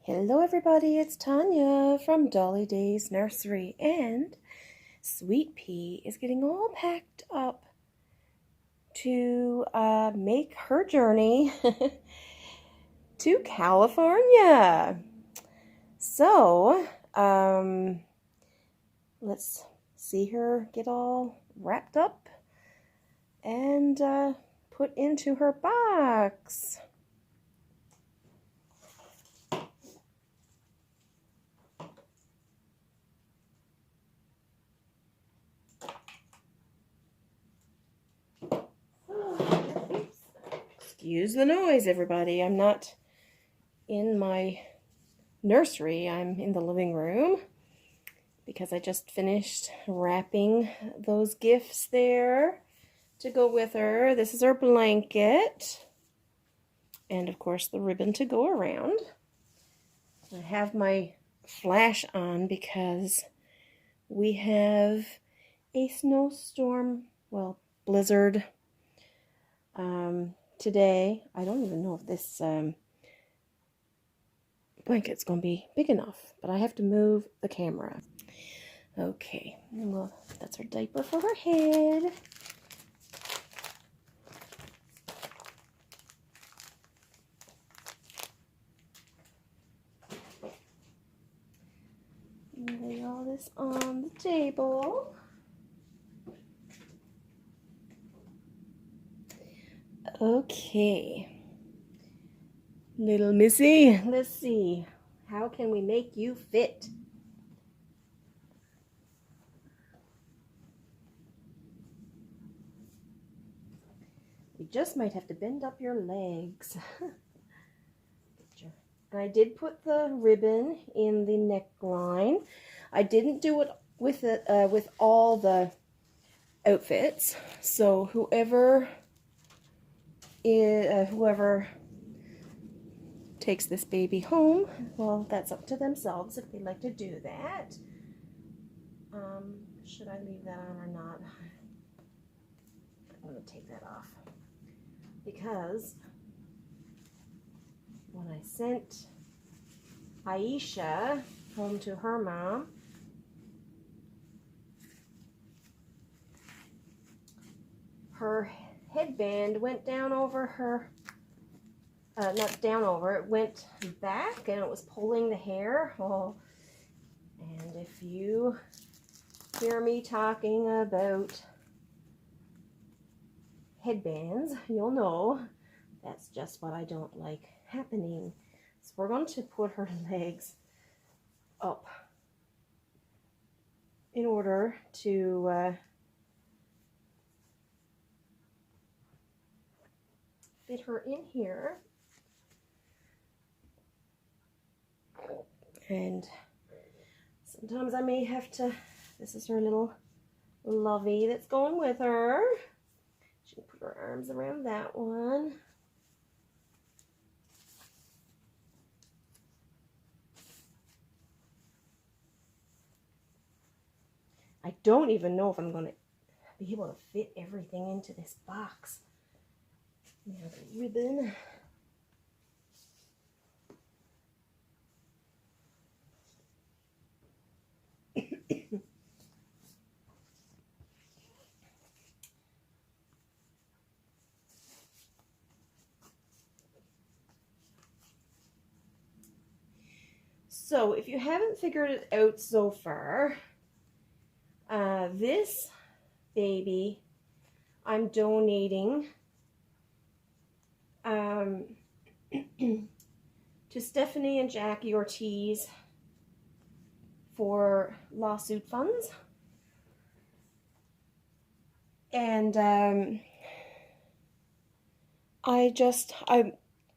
Hello everybody, it's Tanya from Dolly Day's Nursery, and Sweet Pea is getting all packed up to make her journey to California. So, let's see her get all wrapped up and put into her box. Excuse the noise, everybody. I'm not in my nursery. I'm in the living room because I just finished wrapping those gifts there to go with her. This is her blanket and, of course, the ribbon to go around. I have my flash on because we have a snowstorm, well, blizzard today. I don't even know if this blanket's going to be big enough, but I have to move the camera. Okay, well, that's her diaper for her head. Lay all this on the table. Okay, little missy, let's see. How can we make you fit? You just might have to bend up your legs. I did put the ribbon in the neckline. I didn't do it with all the outfits. So whoever takes this baby home, well, that's up to themselves if they like to do that. Should I leave that on or not? I'm going to take that off because when I sent Aisha home to her mom, her headband went down over her, not down over, it went back and it was pulling the hair. Oh, and if you hear me talking about headbands, you'll know that's just what I don't like happening. So we're going to put her legs up in order to fit her in here. And sometimes I may have to, this is her little lovey that's going with her. She can put her arms around that one. I don't even know if I'm going to be able to fit everything into this box. We have a ribbon. So if you haven't figured it out so far, this baby I'm donating to Stephanie and Jackie Ortiz for lawsuit funds. And I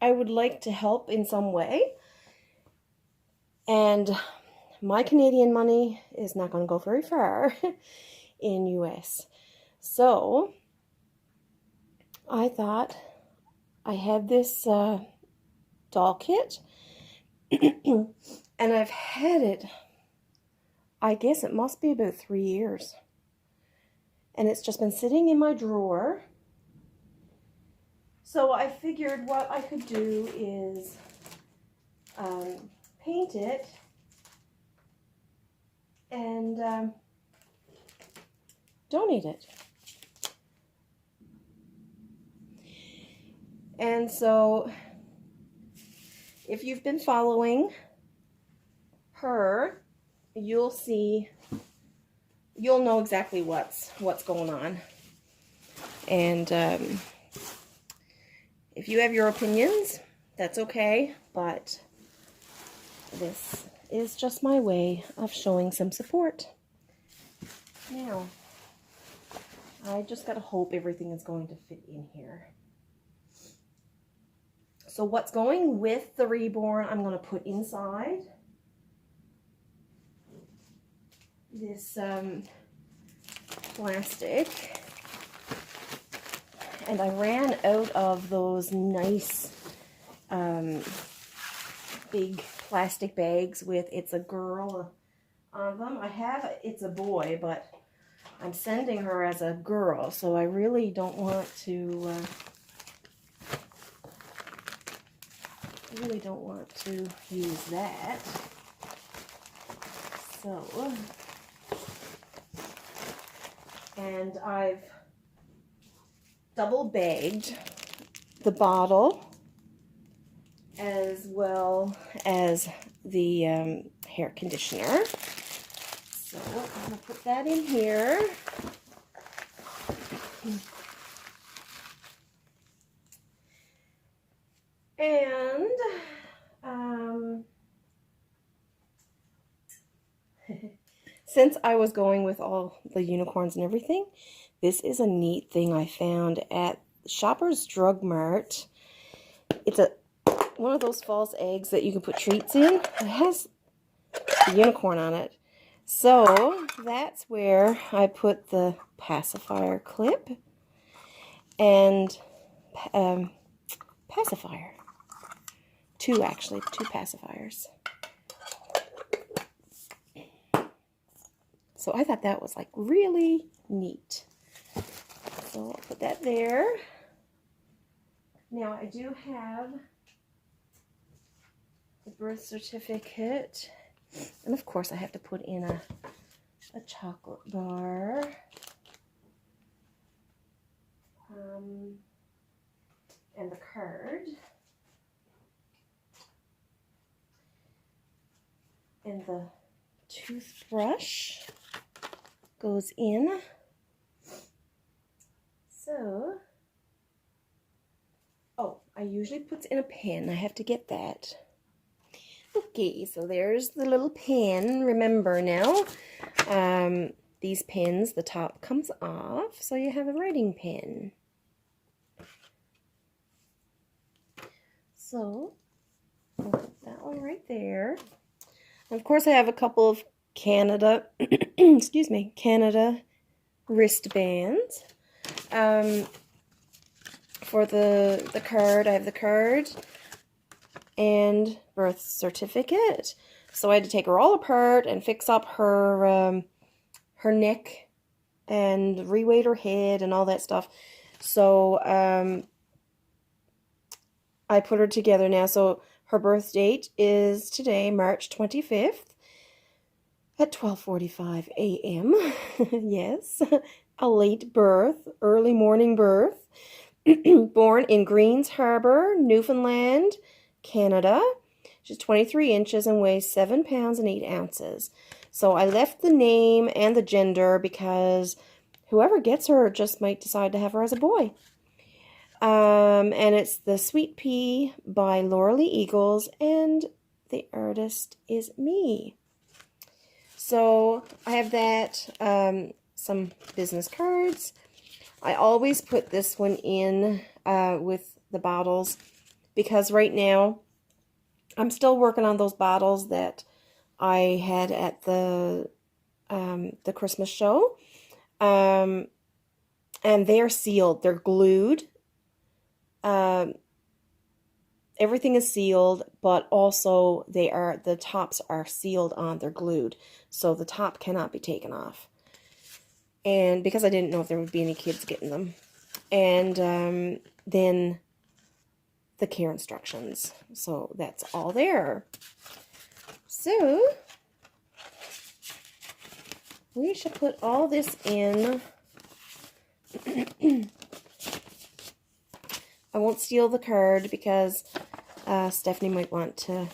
would like to help in some way. And my Canadian money is not going to go very far in US. So I thought I had this doll kit and I've had it, I guess it must be about 3 years. And it's just been sitting in my drawer. So I figured what I could do is paint it and donate it. And so if you've been following her, you'll know exactly what's going on. And if you have your opinions, that's okay, but this is just my way of showing some support. Now, I just gotta hope everything is going to fit in here. So what's going with the Reborn, I'm gonna put inside this plastic. And I ran out of those nice big plastic bags with "It's a Girl" on them. I have "It's a Boy," but I'm sending her as a girl, so I really don't want to use that. So, and I've double bagged the bottle as well as the hair conditioner. So I'm going to put that in here. And since I was going with all the unicorns and everything, this is a neat thing I found at Shoppers Drug Mart. It's one of those false eggs that you can put treats in. It has a unicorn on it. So that's where I put the pacifier clip and pacifier. Two pacifiers. So I thought that was like really neat. So I'll put that there. Now I do have the birth certificate. And of course I have to put in a chocolate bar. And the card. And the toothbrush goes in. So, oh, I usually put in a pen. I have to get that. Okay, so there's the little pen. Remember now, these pens, the top comes off, so you have a writing pen. So, I'll put that one right there. And of course, I have a couple of Canada, excuse me, Canada wristbands. For the card, I have the card and birth certificate. So I had to take her all apart and fix up her her neck and reweight her head and all that stuff. So I put her together now. So her birth date is today, March 25th at 12:45 a.m. Yes, a late birth, early morning birth. Born in Greens Harbor, Newfoundland, Canada. She's 23 inches and weighs 7 pounds and 8 ounces. So I left the name and the gender because whoever gets her just might decide to have her as a boy. And it's the Sweet Pea by Laura Lee Eagles, and the artist is me. So I have that, some business cards. I always put this one in with the bottles because right now I'm still working on those bottles that I had at the Christmas show. And they're sealed. They're glued. Everything is sealed, but also the tops are sealed on. They're glued. So the top cannot be taken off. And because I didn't know if there would be any kids getting them. And then the care instructions. So that's all there. So we should put all this in. I won't steal the card because Stephanie might want to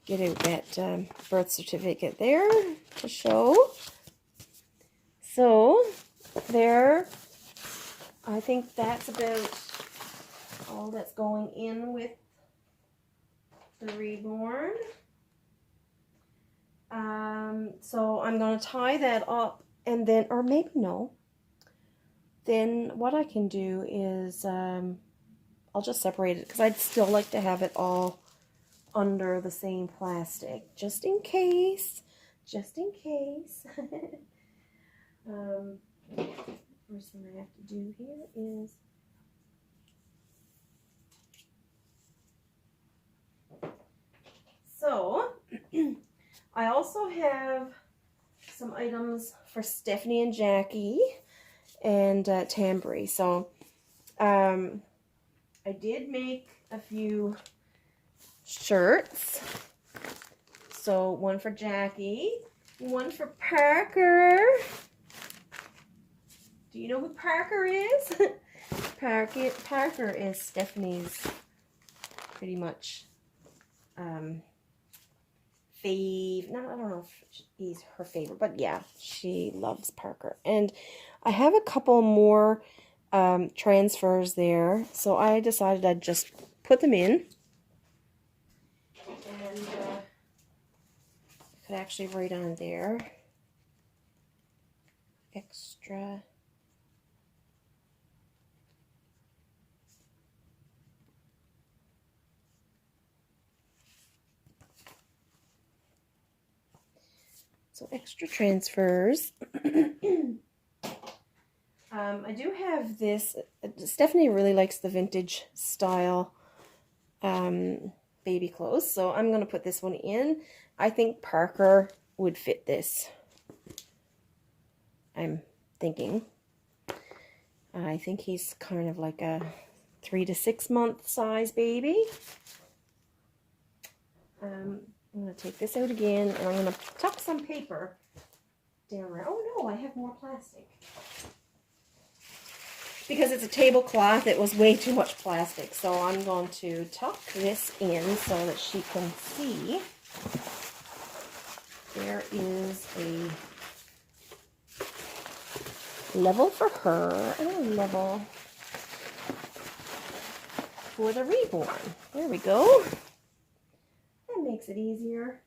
get out that birth certificate there to show. So there, I think that's about all that's going in with the reborn. So I'm going to tie that up, and then, or maybe no, then what I can do is I'll just separate it because I'd still like to have it all under the same plastic, just in case. First thing I have to do here is so I also have some items for Stephanie and Jackie and Tambry. So I did make a few shirts. So one for Jackie, one for Parker. Do you know who Parker is? Parker is Stephanie's pretty much I don't know if he's her favorite, but yeah, she loves Parker. And I have a couple more transfers there, so I decided I'd just put them in. And I could actually write on there, extra. So extra transfers. I do have this. Stephanie really likes the vintage style baby clothes, so I'm going to put this one in. I think Parker would fit this. I'm thinking. I think he's kind of like a 3 to 6 month size baby. I'm going to take this out again, and I'm going to tuck some paper down around. Oh no, I have more plastic. Because it's a tablecloth, it was way too much plastic. So I'm going to tuck this in so that she can see. There is a level for her and a level for the reborn. There we go. That makes it easier.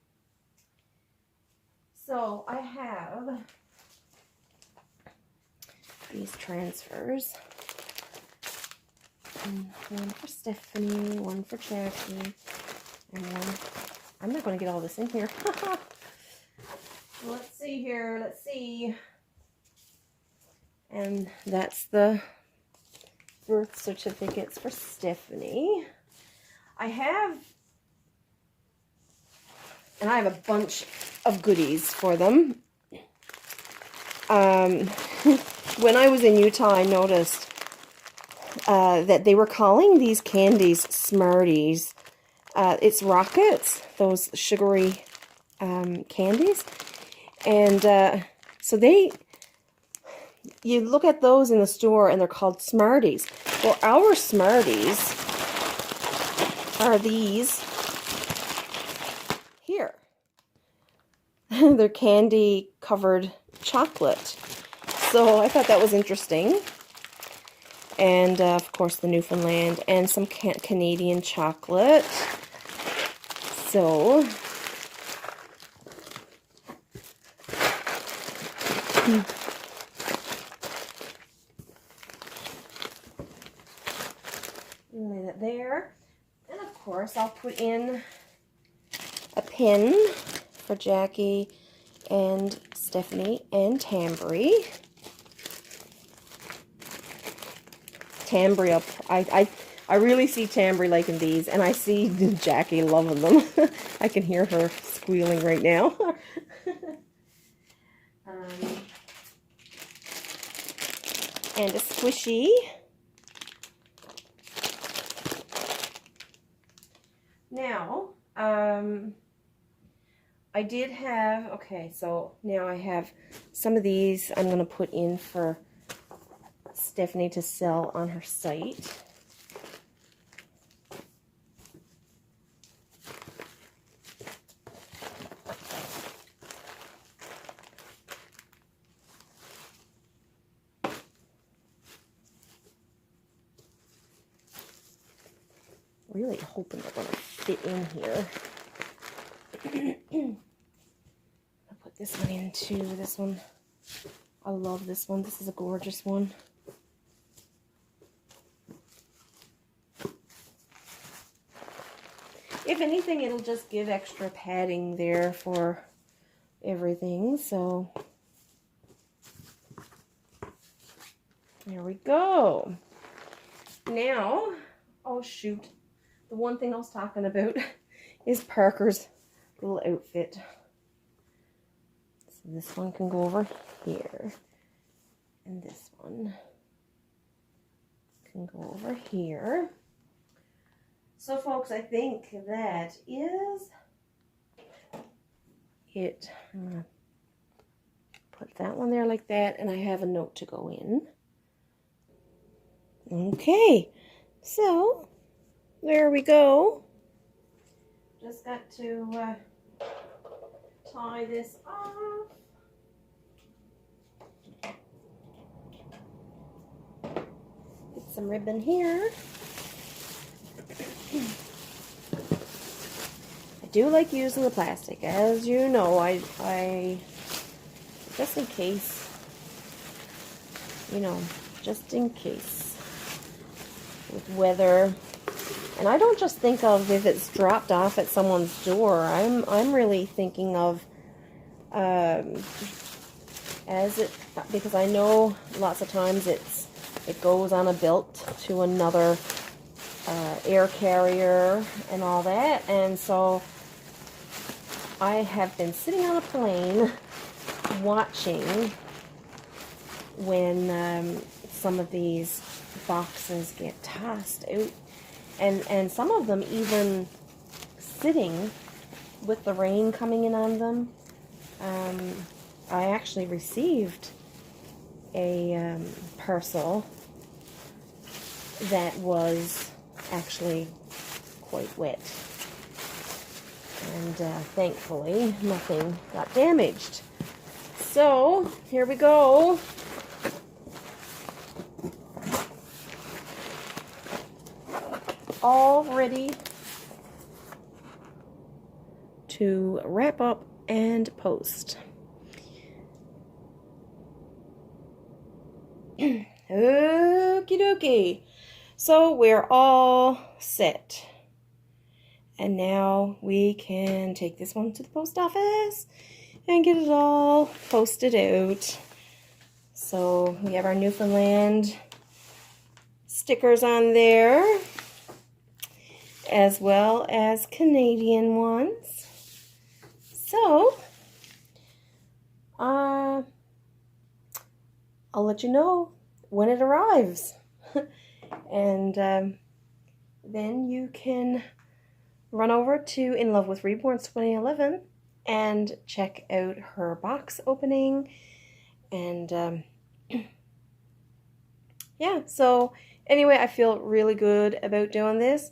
So I have these transfers. One for Stephanie, one for Jackie, and one. I'm not going to get all this in here. Let's see here. Let's see. And that's the birth certificates for Stephanie. I have a bunch of goodies for them. When I was in Utah, I noticed that they were calling these candies Smarties. It's Rockets, those sugary candies. And so you look at those in the store and they're called Smarties. Well, our Smarties are these here. They're candy covered chocolate. So I thought that was interesting. And of course the Newfoundland and some Canadian chocolate. So lay that there. And of course I'll put in a pin for Jackie and Stephanie and Tambry. Tambry, I really see Tambry liking these, and I see Jackie loving them. I can hear her squealing right now. And a squishy. Now, I did have, okay, so now I have some of these I'm going to put in for Stephanie to sell on her site. Really hoping they're going to fit in here. I'll put this one into this one. I love this one. This is a gorgeous one. If anything, it'll just give extra padding there for everything. So there we go. Now, oh shoot. The one thing I was talking about is Parker's little outfit. So this one can go over here. And this one can go over here. So folks, I think that is it. I'm going to put that one there like that, and I have a note to go in. Okay, so there we go. Just got to tie this off. Get some ribbon here. I do like using the plastic, as you know. I just in case, you know, just in case with weather. And I don't just think of if it's dropped off at someone's door. I'm really thinking of as it, because I know lots of times it goes on a belt to another air carrier and all that. And so I have been sitting on a plane watching when some of these boxes get tossed out. And some of them even sitting with the rain coming in on them. I actually received a parcel that was actually quite wet. And thankfully, nothing got damaged. So, here we go. All ready to wrap up and post. Okie dokie. So we're all set. And now we can take this one to the post office and get it all posted out. So we have our Newfoundland stickers on there, as well as Canadian ones. So, I'll let you know when it arrives. And then you can run over to In Love with Reborns 2011 and check out her box opening. And yeah, so anyway, I feel really good about doing this.